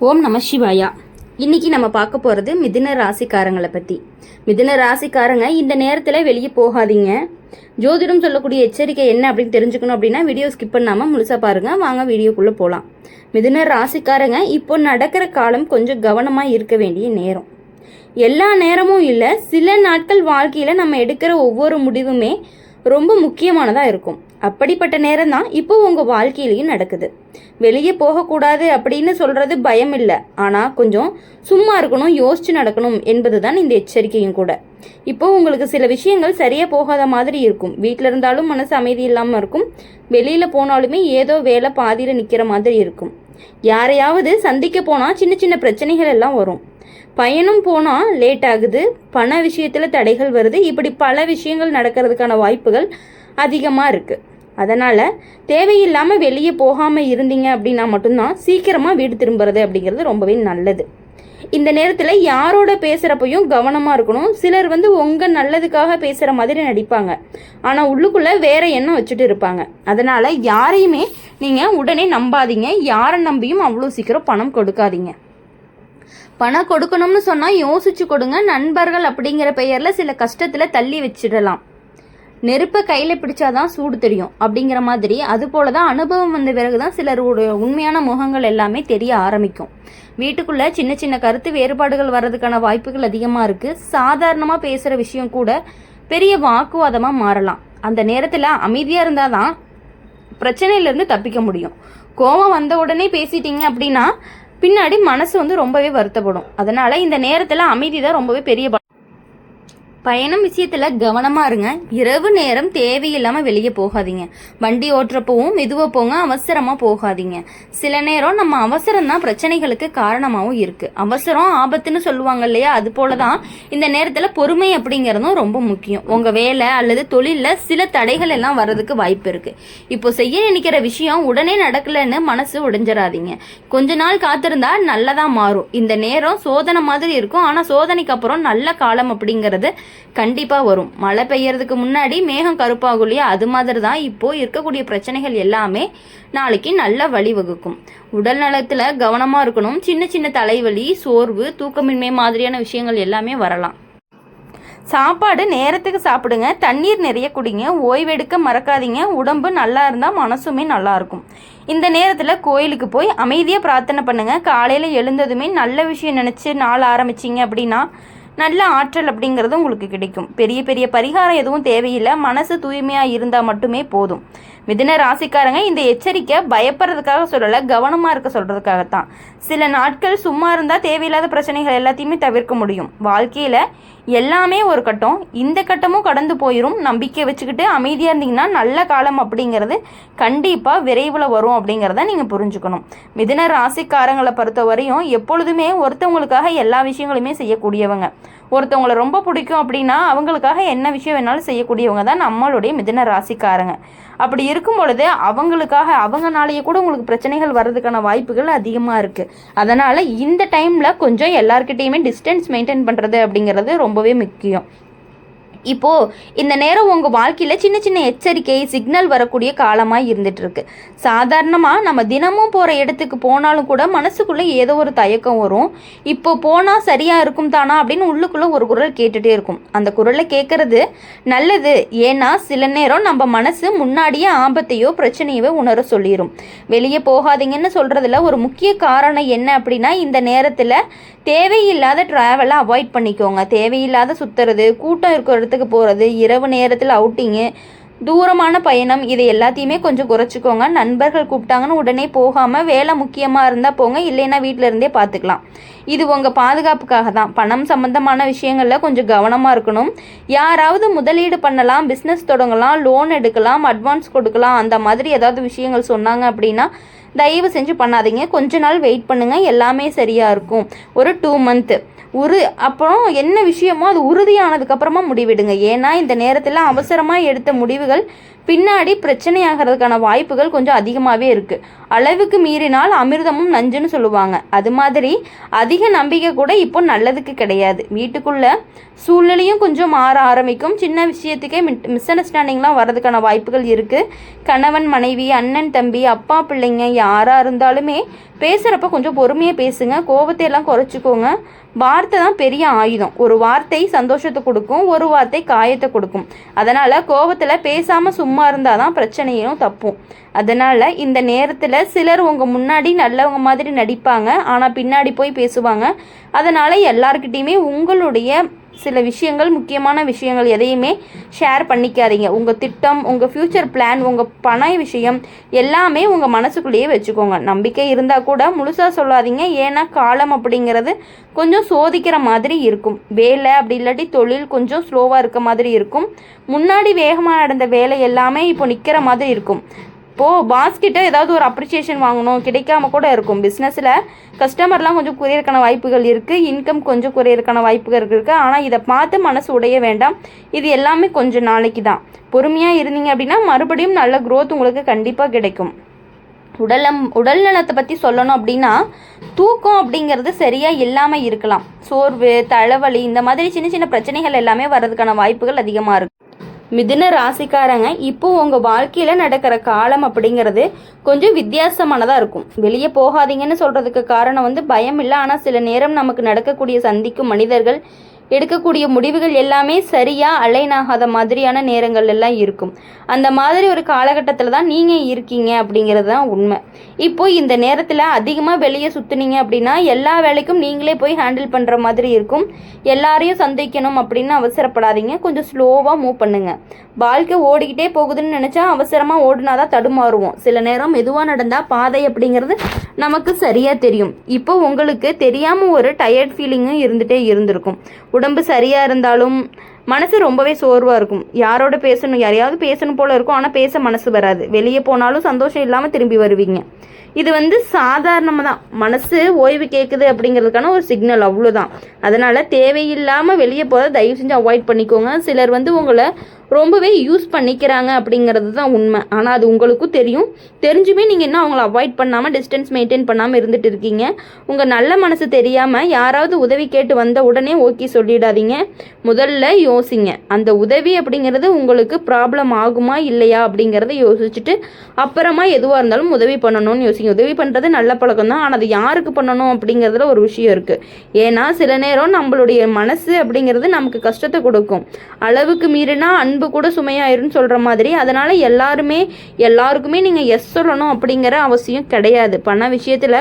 ஓம் நம சிவாயா. இன்னைக்கு நம்ம பார்க்க போகிறது மிதுன ராசிக்காரங்களை பற்றி. மிதுன ராசிக்காரங்க இந்த நேரத்தில் வெளியே போகாதீங்க. ஜோதிடம் சொல்லக்கூடிய எச்சரிக்கை என்ன அப்படின்னு தெரிஞ்சுக்கணும் அப்படின்னா வீடியோ ஸ்கிப் பண்ணாமல் முழுசாக பாருங்கள். வாங்க வீடியோக்குள்ளே போகலாம். மிதுன ராசிக்காரங்க இப்போ நடக்கிற காலம் கொஞ்சம் கவனமாக இருக்க வேண்டிய நேரம். எல்லா நேரமும் இல்லை, சில நாட்கள் வாழ்க்கையில் நம்ம எடுக்கிற ஒவ்வொரு முடிவுமே ரொம்ப முக்கியமானதாக இருக்கும். அப்படிப்பட்ட நேரம் தான் இப்போ உங்கள் வாழ்க்கையிலையும் நடக்குது. வெளியே போகக்கூடாது அப்படின்னு சொல்கிறது பயம் இல்லை, ஆனால் கொஞ்சம் சும்மா இருக்கணும், யோசிச்சு நடக்கணும் என்பது தான் இந்த எச்சரிக்கையும் கூட. இப்போ உங்களுக்கு சில விஷயங்கள் சரியாக போகாத மாதிரி இருக்கும். வீட்டில் இருந்தாலும் மனசு அமைதி இல்லாமல் இருக்கும். வெளியில் போனாலுமே ஏதோ வேலை பாதியில் நிற்கிற மாதிரி இருக்கும். யாரையாவது சந்திக்க போனால் சின்ன சின்ன பிரச்சனைகள் எல்லாம் வரும். பயணம் போனால் லேட் ஆகுது, பண விஷயத்தில் தடைகள் வருது. இப்படி பல விஷயங்கள் நடக்கிறதுக்கான வாய்ப்புகள் அதிகமாக இருக்குது. அதனால் தேவையில்லாமல் வெளியே போகாமல் இருந்தீங்க அப்படின்னா மட்டும்தான் சீக்கிரமாக வீடு திரும்புறது அப்படிங்கிறது ரொம்பவே நல்லது. இந்த நேரத்தில் யாரோட பேசுகிறப்பையும் கவனமாக இருக்கணும். சிலர் உங்கள் நல்லதுக்காக பேசுகிற மாதிரி நடிப்பாங்க, ஆனால் உள்ளுக்குள்ளே வேற எண்ணம் வச்சுட்டு இருப்பாங்க. அதனால் யாரையுமே நீங்கள் உடனே நம்பாதீங்க. யாரை நம்பியும் அவ்வளோ சீக்கிரம் பணம் கொடுக்காதீங்க. பணம் கொடுக்கணும்னு சொன்னால் யோசிச்சு கொடுங்க. நண்பர்கள் அப்படிங்கிற பெயரில் சில கஷ்டத்தில் தள்ளி வச்சிடலாம். நெருப்பை கையில் பிடிச்சாதான் சூடு தெரியும் அப்படிங்கிற மாதிரி, அது போல தான் அனுபவம் வந்த பிறகு தான் சிலருடைய உண்மையான முகங்கள் எல்லாமே தெரிய ஆரம்பிக்கும். வீட்டுக்குள்ளே சின்ன சின்ன கருத்து வேறுபாடுகள் வர்றதுக்கான வாய்ப்புகள் அதிகமாக இருக்குது. சாதாரணமாக பேசுகிற விஷயம் கூட பெரிய வாக்குவாதமாக மாறலாம். அந்த நேரத்தில் அமைதியாக இருந்தால் தான் பிரச்சனையிலேருந்து தப்பிக்க முடியும். கோபம் வந்த உடனே பேசிட்டீங்க அப்படின்னா பின்னாடி மனசு ரொம்பவே வருத்தப்படும். அதனால் இந்த நேரத்தில் அமைதி தான் ரொம்பவே பெரிய பயணம் விஷயத்தில் கவனமாக இருங்க. இரவு நேரம் தேவையில்லாமல் வெளியே போகாதீங்க. வண்டி ஓட்டுறப்பவும் மெதுவாக போங்க, அவசரமாக போகாதீங்க. சில நேரம் நம்ம அவசரம் தான் பிரச்சனைகளுக்கு காரணமாகவும் இருக்குது. அவசரம் ஆபத்துன்னு சொல்லுவாங்க இல்லையா, அது போல தான் இந்த நேரத்தில் பொறுமை அப்படிங்கிறதும் ரொம்ப முக்கியம். உங்கள் வேலை அல்லது தொழிலில் சில தடைகள் எல்லாம் வர்றதுக்கு வாய்ப்பு இருக்குது. இப்போ செய்ய நினைக்கிற விஷயம் உடனே நடக்கலைன்னு மனசு உடைஞ்சிடாதீங்க. கொஞ்ச நாள் காத்திருந்தா நல்லதாக மாறும். இந்த நேரம் சோதனை மாதிரி இருக்கும், ஆனால் சோதனைக்கு அப்புறம் நல்ல காலம் அப்படிங்கிறது கண்டிப்பாக வரும். மழை பெய்யறதுக்கு முன்னாடி மேகம் கருப்பாகும் இல்லையா, அது மாதிரி தான் இப்போ இருக்கக்கூடிய பிரச்சனைகள் எல்லாமே நாளைக்கு நல்ல வழிவகுக்கும். உடல் நலத்தில் கவனமாக இருக்கணும். சின்ன சின்ன தலைவலி, சோர்வு, தூக்கமின்மை மாதிரியான விஷயங்கள் எல்லாமே வரலாம். சாப்பாடு நேரத்துக்கு சாப்பிடுங்க. தண்ணீர் நிறைய குடிங்க. ஓய்வெடுக்க மறக்காதீங்க. உடம்பு நல்லா இருந்தால் மனசுமே நல்லா இருக்கும். இந்த நேரத்தில் கோயிலுக்கு போய் அமைதியாக பிரார்த்தனை பண்ணுங்க. காலையில் எழுந்ததுமே நல்ல விஷயம் நினச்சி நாள் ஆரம்பிச்சிங்க அப்படின்னா நல்ல ஆற்றல் அப்படிங்கிறது உங்களுக்கு கிடைக்கும். பெரிய பெரிய பரிகாரம் எதுவும் தேவையில்லை. மனசு தூய்மையாக இருந்தால் மட்டுமே போதும். மிதுன ராசிக்காரங்க இந்த எச்சரிக்கை பயப்படுறதுக்காக சொல்லலை, கவனமாக இருக்க சொல்கிறதுக்காகத்தான். சில நாட்கள் சும்மா இருந்தால் தேவையில்லாத பிரச்சனைகள் எல்லாத்தையுமே தவிர்க்க முடியும். வாழ்க்கையில் எல்லாமே ஒரு கட்டம், இந்த கட்டமும் கடந்து போயிடும். நம்பிக்கை வச்சுக்கிட்டு அமைதியாக இருந்தீங்கன்னா நல்ல காலம் அப்படிங்கிறது கண்டிப்பாக விரைவில் வரும் அப்படிங்கிறத நீங்கள் புரிஞ்சுக்கணும். மிதுன ராசிக்காரங்களை பொறுத்த வரையும் எப்பொழுதுமே ஒருத்தவங்களுக்காக எல்லா விஷயங்களுமே செய்யக்கூடியவங்க. ஒருத்தவங்களை ரொம்ப பிடிக்கும் அப்படின்னா அவங்களுக்காக என்ன விஷயம் வேணாலும் செய்யக்கூடியவங்க தான் நம்மளுடைய மிதுன ராசிக்காரங்க. அப்படி இருக்கும் பொழுது அவங்களுக்காக அவங்கனாலேயே கூட உங்களுக்கு பிரச்சனைகள் வர்றதுக்கான வாய்ப்புகள் அதிகமாக இருக்குது. அதனால் இந்த டைமில் கொஞ்சம் எல்லாருக்கிட்டையுமே டிஸ்டன்ஸ் மெயின்டைன் பண்ணுறது அப்படிங்கிறது ரொம்பவே முக்கியம். இப்போது இந்த நேரம் உங்கள் வாழ்க்கையில் சின்ன சின்ன எச்சரிக்கை சிக்னல் வரக்கூடிய காலமாக இருந்துட்டு இருக்கு. சாதாரணமாக நம்ம தினமும் போகிற இடத்துக்கு போனாலும் கூட மனசுக்குள்ளே ஏதோ ஒரு தயக்கம் வரும். இப்போ போனால் சரியாக இருக்கும் தானா அப்படின்னு உள்ளுக்குள்ளே ஒரு குரல் கேட்டுகிட்டே இருக்கும். அந்த குரலை கேட்குறது நல்லது. ஏன்னா சில நேரம் நம்ம மனசு முன்னாடியே ஆபத்தையோ பிரச்சனையோ உணர சொல்லிடும். வெளியே போகாதீங்கன்னு சொல்கிறதுல ஒரு முக்கிய காரணம் என்ன அப்படின்னா, இந்த நேரத்தில் தேவையில்லாத ட்ராவலை அவாய்ட் பண்ணிக்கோங்க. தேவையில்லாத சுற்றுறது, கூட்டம் இருக்கிற இடத்துக்கு போகிறது, இரவு நேரத்தில் அவுட்டிங்கு, தூரமான பயணம், இதை எல்லாத்தையுமே கொஞ்சம் குறைச்சிக்கோங்க. நண்பர்கள் கூப்பிட்டாங்கன்னு உடனே போகாமல் வேலை முக்கியமாக இருந்தால் போங்க, இல்லைன்னா வீட்டில் இருந்தே பார்த்துக்கலாம். இது உங்கள் பாதுகாப்புக்காக தான். பணம் சம்மந்தமான விஷயங்களில் கொஞ்சம் கவனமாக இருக்கணும். யாராவது முதலீடு பண்ணலாம், பிஸ்னஸ் தொடங்கலாம், லோன் எடுக்கலாம், அட்வான்ஸ் கொடுக்கலாம், அந்த மாதிரி ஏதாவது விஷயங்கள் சொன்னாங்க அப்படின்னா தயவு செஞ்சு பண்ணாதீங்க. கொஞ்ச நாள் வெயிட் பண்ணுங்கள், எல்லாமே சரியாக இருக்கும். ஒரு 2 மந்த்து அப்புறம் என்ன விஷயமோ அது உறுதியானதுக்கப்புறமா முடிவெடுங்க. ஏன்னா இந்த நேரத்தில் அவசரமாக எடுத்த முடிவுகள் பின்னாடி பிரச்சனை ஆகிறதுக்கான வாய்ப்புகள் கொஞ்சம் அதிகமாகவே இருக்குது. அளவுக்கு மீறினால் அமிர்தமும் நஞ்சுன்னு சொல்லுவாங்க. அது மாதிரி அதிக நம்பிக்கை கூட இப்போ நல்லதுக்கு கிடையாது. வீட்டுக்குள்ள சூழ்நிலையும் கொஞ்சம் மாற ஆரம்பிக்கும். சின்ன விஷயத்துக்கே மிஸ் அண்டர்ஸ்டாண்டிங்லாம் வர்றதுக்கான வாய்ப்புகள் இருக்குது. கணவன் மனைவி, அண்ணன் தம்பி, அப்பா பிள்ளைங்க யாராக இருந்தாலுமே பேசுகிறப்ப கொஞ்சம் பொறுமையாக பேசுங்க. கோபத்தை எல்லாம் குறைச்சிக்கோங்க. வார்த்தை தான் பெரிய ஆயுதம். ஒரு வார்த்தை சந்தோஷத்தை கொடுக்கும், ஒரு வார்த்தை காயத்தை கொடுக்கும். அதனால் கோபத்தில் பேசாமல் சும்மா இருந்தால் தான் பிரச்சனையும் தப்பும். அதனால் இந்த நேரத்தில் சிலர் உங்கள் முன்னாடி நல்லவங்க மாதிரி நடிப்பாங்க, ஆனால் பின்னாடி போய் பேசுவாங்க. அதனால் எல்லார்கிட்டையுமே உங்களுடைய சில விஷயங்கள், முக்கியமான விஷயங்கள் எதையுமே ஷேர் பண்ணிக்காதீங்க. உங்கள் திட்டம், உங்கள் ஃப்யூச்சர் பிளான், உங்கள் பண விஷயம் எல்லாமே உங்கள் மனசுக்குள்ளேயே வச்சுக்கோங்க. நம்பிக்கை இருந்தால் கூட முழுசாக சொல்லாதீங்க. ஏன்னா காலம் அப்படிங்கிறது கொஞ்சம் சோதிக்கிற மாதிரி இருக்கும். வேலை அப்படி இல்லாட்டி தொழில் கொஞ்சம் ஸ்லோவாக இருக்க மாதிரி இருக்கும். முன்னாடி வேகமாக நடந்த வேலை எல்லாமே இப்போ நிற்கிற மாதிரி இருக்கும். இப்போது பாஸ்கிட்ட ஏதாவது ஒரு அப்ரிசியேஷன் வாங்கணும், கிடைக்காம கூட இருக்கும். பிஸ்னஸில் கஸ்டமர்லாம் கொஞ்சம் குறையிறதுக்கான வாய்ப்புகள் இருக்குது. இன்கம் கொஞ்சம் குறையிறதுக்கான வாய்ப்புகள் இருக்குது. ஆனால் இதை பார்த்து மனசு உடைய வேண்டாம். இது எல்லாமே கொஞ்சம் நாளைக்கு தான். பொறுமையாக இருந்தீங்க அப்படின்னா மறுபடியும் நல்ல க்ரோத் உங்களுக்கு கண்டிப்பாக கிடைக்கும். உடல் நலத்தை பற்றி சொல்லணும் அப்படின்னா, தூக்கம் அப்படிங்கிறது சரியாக இல்லாமல் இருக்கலாம். சோர்வு, தலைவலி, இந்த மாதிரி சின்ன சின்ன பிரச்சனைகள் எல்லாமே வர்றதுக்கான வாய்ப்புகள் அதிகமாக இருக்குது. மிதுன ராசிக்காரங்க இப்போ உங்கள் வாழ்க்கையில் நடக்கிற காலம் அப்படிங்கிறது கொஞ்சம் வித்தியாசமானதாக இருக்கும். வெளியே போகாதீங்கன்னு சொல்கிறதுக்கு காரணம் பயம் இல்லை. ஆனால் சில நேரம் நமக்கு நடக்கக்கூடிய சந்திக்கும் மனிதர்கள் எடுக்கக்கூடிய முடிவுகள் எல்லாமே சரியாக அலைன் ஆகாத மாதிரியான நேரங்கள் எல்லாம் இருக்கும். அந்த மாதிரி ஒரு காலகட்டத்தில் தான் நீங்கள் இருக்கீங்க அப்படிங்கிறது தான் உண்மை. இப்போது இந்த நேரத்தில் அதிகமாக வெளியே சுற்றுனீங்க அப்படின்னா எல்லா வேலைக்கும் நீங்களே போய் ஹேண்டில் பண்ணுற மாதிரி இருக்கும். எல்லாரையும் சந்திக்கணும் அப்படின்னு அவசரப்படாதீங்க. கொஞ்சம் ஸ்லோவாக மூவ் பண்ணுங்கள். வாழ்க்கை ஓடிக்கிட்டே போகுதுன்னு நினச்சா அவசரமாக ஓடினா தான் தடுமாறுவோம். சில நேரம் மெதுவாக நடந்தால் பாதை அப்படிங்கிறது நமக்கு சரியாக தெரியும். இப்போ உங்களுக்கு தெரியாமல் ஒரு டயர்ட் ஃபீலிங்கும் இருந்திருக்கும். உடம்பு சரியாக இருந்தாலும் மனசு ரொம்பவே சோர்வாக இருக்கும். யாரோட பேசணும், யாரையாவது பேசணும் போல் இருக்கும். ஆனால் பேச மனசு வராது. வெளியே போனாலும் சந்தோஷம் இல்லாமல் திரும்பி வருவீங்க. இது சாதாரணமாக தான். மனசு ஓய்வு கேட்குது அப்படிங்கிறதுக்கான ஒரு சிக்னல், அவ்வளோதான். அதனால் தேவையில்லாமல் வெளியே போகிறத தயவு செஞ்சு அவாய்ட் பண்ணிக்கோங்க. சிலர் உங்களை ரொம்பவே யூஸ் பண்ணிக்கிறாங்க அப்படிங்கிறது தான் உண்மை. ஆனால் அது உங்களுக்கும் தெரியும். தெரிஞ்சுமே நீங்கள் இன்னும் அவங்கள அவாய்ட் பண்ணாமல், டிஸ்டன்ஸ் மெயின்டைன் பண்ணாமல் இருந்துட்டு இருக்கீங்க. உங்கள் நல்ல மனசு தெரியாமல் யாராவது உதவி கேட்டு வந்த உடனே ஓகே சொல்லிடாதீங்க. முதல்ல யோசிங்க. அந்த உதவி அப்படிங்கிறது உங்களுக்கு ப்ராப்ளம் ஆகுமா இல்லையா அப்படிங்கிறத யோசிச்சுட்டு அப்புறமா எதுவாக இருந்தாலும் உதவி பண்ணணும்னு யோசிங்க. உதவி பண்ணுறது நல்ல பழக்கம் தான். ஆனால் அது யாருக்கு பண்ணணும் அப்படிங்கிறதுல ஒரு விஷயம் இருக்குது. ஏன்னா சில நேரம் நம்மளுடைய மனசு அப்படிங்கிறது நமக்கு கஷ்டத்தை கொடுக்கும். அளவுக்கு மீறினா அன்பு கூட சுமையாயிருன்னு சொல்கிற மாதிரி. அதனால் எல்லாருக்குமே நீங்கள் எஸ் சொல்லணும் அப்படிங்கிற அவசியம் கிடையாது. பண விஷயத்தில்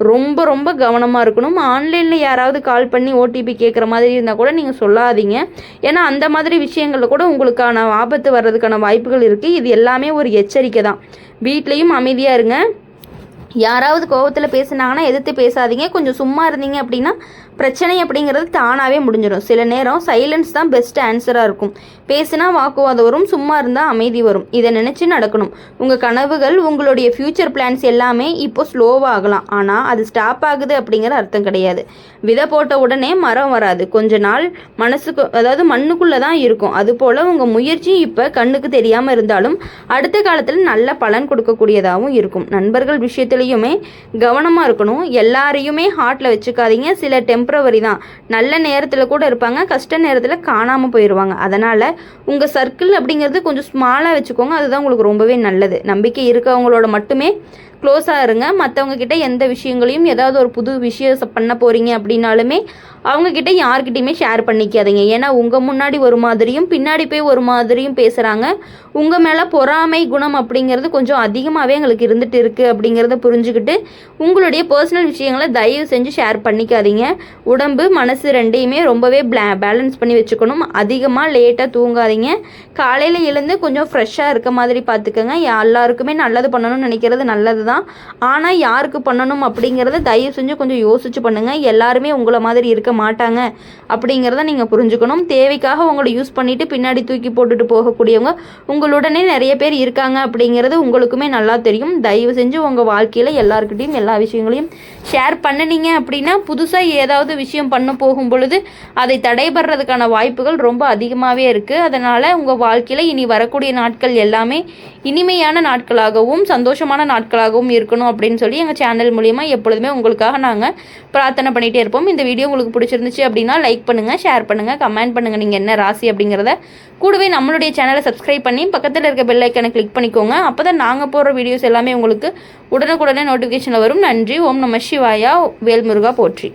ரொம்ப ரொம்ப கவனமாக இருக்கணும். ஆன்லைனில் யாராவது கால் பண்ணி ஓடிபி கேட்குற மாதிரி இருந்தால் கூட நீங்கள் சொல்லாதீங்க. ஏன்னா அந்த மாதிரி விஷயங்களில் கூட உங்களுக்கான ஆபத்து வர்றதுக்கான வாய்ப்புகள் இருக்குது. இது எல்லாமே ஒரு எச்சரிக்கை தான். வீட்லேயும் அமைதியாக இருங்க. யாராவது கோபத்தில் பேசுனாங்கன்னா எதிர்த்து பேசாதீங்க. கொஞ்சம் சும்மா இருந்தீங்க அப்படின்னா பிரச்சனை அப்படிங்கிறது தானாகவே முடிஞ்சிடும். சில நேரம் சைலன்ஸ் தான் பெஸ்ட் ஆன்சராக இருக்கும். பேசுனா வாக்குவாதம் வரும், சும்மா இருந்தால் அமைதி வரும். இதை நினச்சி நடக்கணும். உங்கள் கனவுகள், உங்களுடைய ஃப்யூச்சர் பிளான்ஸ் எல்லாமே இப்போ ஸ்லோவாகலாம். ஆனால் அது ஸ்டாப் ஆகுது அப்படிங்கிற அர்த்தம் கிடையாது. விதை போட்ட உடனே மரம் வராது. கொஞ்ச நாள் மண்ணுக்குள்ளே தான் இருக்கும். அதுபோல் உங்கள் முயற்சி இப்போ கண்ணுக்கு தெரியாமல் இருந்தாலும் அடுத்த காலத்தில் நல்ல பலன் கொடுக்கக்கூடியதாகவும் இருக்கும். நண்பர்கள் விஷயத்துலையுமே கவனமாக இருக்கணும். எல்லாரையுமே ஹார்ட்டில் வச்சுக்காதீங்க. சில டெம்பரவரி தான். நல்ல நேரத்தில் கூட இருப்பாங்க, கஷ்ட நேரத்தில் காணாமல் போயிடுவாங்க. அதனால் உங்கள் சர்க்கிள் அப்படிங்கிறது கொஞ்சம் ஸ்மாலாக வச்சுக்கோங்க. அதுதான் உங்களுக்கு ரொம்பவே நல்லது. நம்பிக்கை இருக்கவங்களோட மட்டுமே க்ளோஸாக இருங்க. மற்றவங்க கிட்ட எந்த விஷயங்களையும், ஏதாவது ஒரு புது விஷயம் பண்ண போகிறீங்க அப்படின்னாலுமே அவங்கக்கிட்ட யார்கிட்டையுமே ஷேர் பண்ணிக்காதீங்க. ஏன்னா உங்கள் முன்னாடி ஒரு மாதிரியும் பின்னாடி போய் ஒரு மாதிரியும் பேசுகிறாங்க. உங்கள் மேலே பொறாமை குணம் அப்படிங்கிறது கொஞ்சம் அதிகமாகவே எங்களுக்கு இருந்துகிட்டு இருக்குது அப்படிங்கிறத புரிஞ்சுக்கிட்டு உங்களுடைய பர்சனல் விஷயங்களை தயவு செஞ்சு ஷேர் பண்ணிக்காதீங்க. உடம்பு மனசு ரெண்டையுமே ரொம்பவே பேலன்ஸ் பண்ணி வச்சுக்கணும். அதிகமாக லேட்டாக தூங்காதீங்க. காலையில் எழுந்து கொஞ்சம் ஃப்ரெஷ்ஷாக இருக்க மாதிரி பார்த்துக்கோங்க. எல்லாருக்குமே நல்லது பண்ணணும்னு நினைக்கிறது நல்லது தான். தான். ஆனால் யாருக்கு பண்ணணும் அப்படிங்கிறத தயவு செஞ்சு கொஞ்சம் யோசிச்சு பண்ணுங்கள். எல்லாருமே உங்களை மாதிரி இருக்க மாட்டாங்க அப்படிங்கிறத நீங்கள் புரிஞ்சுக்கணும். தேவைக்காக உங்களை யூஸ் பண்ணிவிட்டு பின்னாடி தூக்கி போட்டுட்டு போகக்கூடியவங்க உங்களுடனே நிறைய பேர் இருக்காங்க அப்படிங்கிறது உங்களுக்குமே நல்லா தெரியும். தயவு செஞ்சு உங்கள் வாழ்க்கையில் எல்லாருக்கிட்டையும் எல்லா விஷயங்களையும் ஷேர் பண்ணினீங்க அப்படின்னா புதுசாக ஏதாவது விஷயம் பண்ண போகும் பொழுது அதை தடைபடுறதுக்கான வாய்ப்புகள் ரொம்ப அதிகமாகவே இருக்குது. அதனால் உங்கள் வாழ்க்கையில் இனி வரக்கூடிய நாட்கள் எல்லாமே இனிமையான நாட்களாகவும் சந்தோஷமான நாட்களாகவும் இருக்கணும் அப்படின்னு சொல்லி எங்கள் சேனல் மூலிமா எப்பொழுதுமே உங்களுக்காக நாங்கள் பிரார்த்தனை பண்ணிகிட்டே இருப்போம். இந்த வீடியோ உங்களுக்கு பிடிச்சிருந்துச்சு அப்படின்னா லைக் பண்ணுங்கள், ஷேர் பண்ணுங்கள், கமெண்ட் பண்ணுங்கள் நீங்கள் என்ன ராசி அப்படிங்கிறத. கூடவே நம்மளுடைய சேனலை சப்ஸ்கிரைப் பண்ணி பக்கத்தில் இருக்க பெல் ஐக்கனை கிளிக் பண்ணிக்கோங்க. அப்போ தான் நாங்கள் போடுற வீடியோஸ் எல்லாமே உங்களுக்கு உடனுக்குடனே நோட்டிஃபிகேஷனில் வரும். நன்றி. ஓம் நம சிவாயா. வேல்முருகா போற்றி.